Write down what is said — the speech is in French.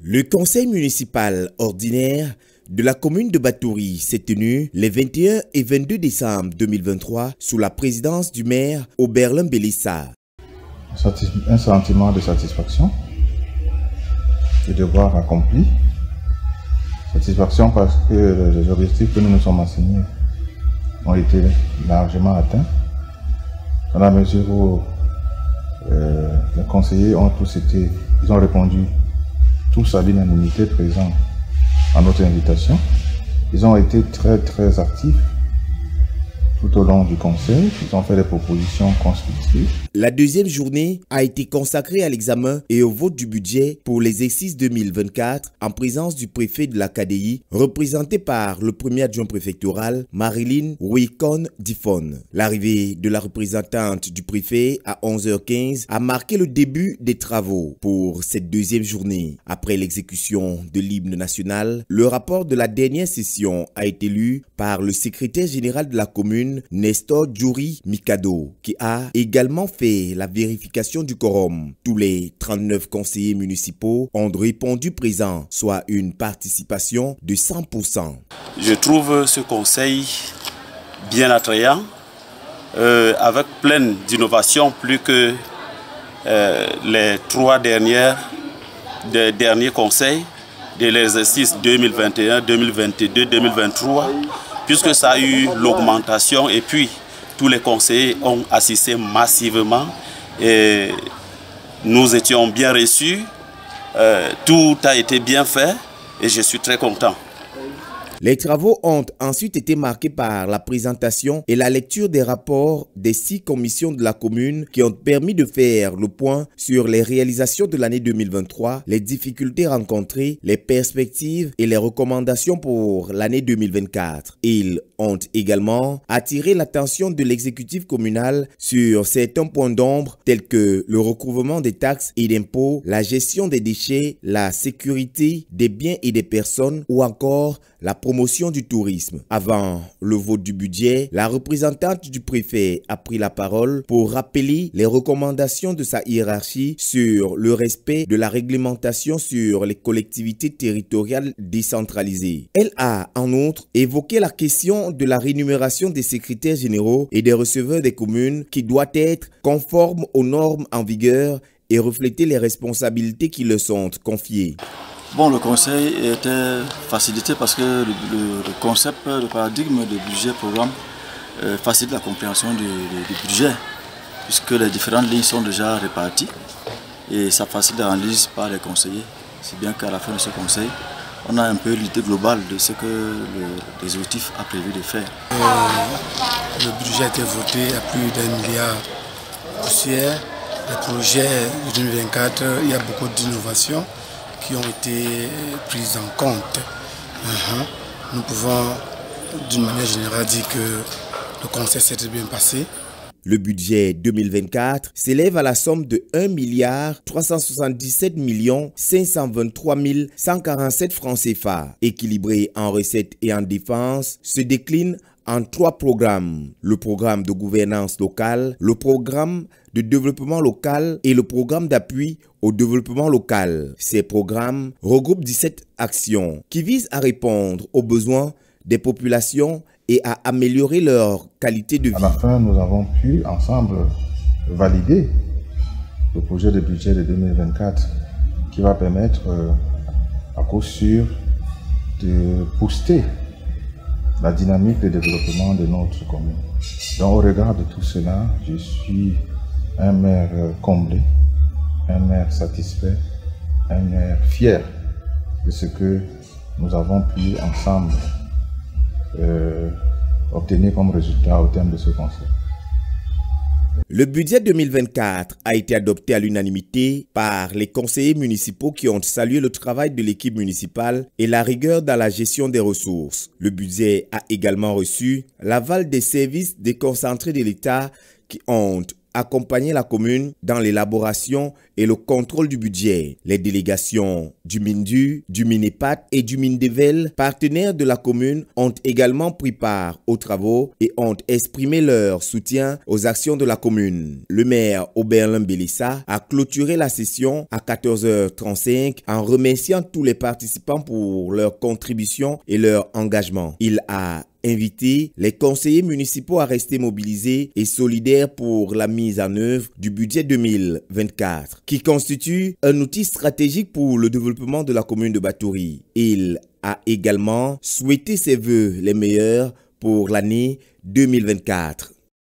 Le conseil municipal ordinaire de la commune de Batouri s'est tenu les 21 et 22 décembre 2023 sous la présidence du maire Oberlin Bélissa. Un sentiment de satisfaction, de devoir accompli. Satisfaction parce que les objectifs que nous nous sommes assignés ont été largement atteints, dans la mesure où les conseillers ont répondu tous à l'unanimité présente à notre invitation. Ils ont été très actifs tout au long du conseil. Ils ont fait des propositions constructives. La deuxième journée a été consacrée à l'examen et au vote du budget pour l'exercice 2024 en présence du préfet de la KDI, représenté par le premier adjoint préfectoral, Marilyn Wikon Difon. L'arrivée de la représentante du préfet à 11h15 a marqué le début des travaux pour cette deuxième journée. Après l'exécution de l'hymne national, le rapport de la dernière session a été lu par le secrétaire général de la commune, Nestor Djouri Mikado, qui a également fait la vérification du quorum. Tous les 39 conseillers municipaux ont répondu présents, soit une participation de 100%. Je trouve ce conseil bien attrayant, avec plein d'innovations, plus que les trois derniers conseils de l'exercice 2021, 2022, 2023, puisque ça a eu l'augmentation et puis tous les conseillers ont assisté massivement et nous étions bien reçus. Tout a été bien fait et je suis très content. Les travaux ont ensuite été marqués par la présentation et la lecture des rapports des 6 commissions de la commune qui ont permis de faire le point sur les réalisations de l'année 2023, les difficultés rencontrées, les perspectives et les recommandations pour l'année 2024. Ils ont également attiré l'attention de l'exécutif communal sur certains points d'ombre tels que le recouvrement des taxes et d'impôts, la gestion des déchets, la sécurité des biens et des personnes ou encore la promotion du tourisme. Avant le vote du budget, la représentante du préfet a pris la parole pour rappeler les recommandations de sa hiérarchie sur le respect de la réglementation sur les collectivités territoriales décentralisées. Elle a en outre évoqué la question de la rémunération des secrétaires généraux et des receveurs des communes qui doit être conforme aux normes en vigueur et refléter les responsabilités qui leur sont confiées. Bon, le conseil était facilité parce que le concept, le paradigme de budget-programme facilite la compréhension du budget, puisque les différentes lignes sont déjà réparties et ça facilite l'analyse par les conseillers. C'est bien qu'à la fin de ce conseil, on a un peu l'idée globale de ce que l'exécutif a prévu de faire. Le budget a été voté à plus d'1 milliard poussière. Le projet 2024, il y a beaucoup d'innovations qui ont été prises en compte. Nous pouvons d'une manière générale dire que le conseil s'est très bien passé. Le budget 2024 s'élève à la somme de 1 377 523 147 francs CFA. Équilibré en recettes et en dépenses, se décline en 3 programmes. Le programme de gouvernance locale, le programme de développement local et le programme d'appui au développement local. Ces programmes regroupent 17 actions qui visent à répondre aux besoins des populations et à améliorer leur qualité de vie. À la fin, nous avons pu ensemble valider le projet de budget de 2024 qui va permettre à coup sûr de booster la dynamique de développement de notre commune. Donc au regard de tout cela, je suis un maire comblé, un maire satisfait, un maire fier de ce que nous avons pu ensemble obtenir comme résultat au terme de ce conseil. Le budget 2024 a été adopté à l'unanimité par les conseillers municipaux qui ont salué le travail de l'équipe municipale et la rigueur dans la gestion des ressources. Le budget a également reçu l'aval des services déconcentrés de l'État qui ont accompagner la commune dans l'élaboration et le contrôle du budget. Les délégations du MINDU, du MINEPAT et du MINDEVEL, partenaires de la commune, ont également pris part aux travaux et ont exprimé leur soutien aux actions de la commune. Le maire Oberlin Bélissa a clôturé la session à 14h35 en remerciant tous les participants pour leur contribution et leur engagement. Il a invité les conseillers municipaux à rester mobilisés et solidaires pour la mise en œuvre du budget 2024, qui constitue un outil stratégique pour le développement de la commune de Batouri. Il a également souhaité ses vœux les meilleurs pour l'année 2024.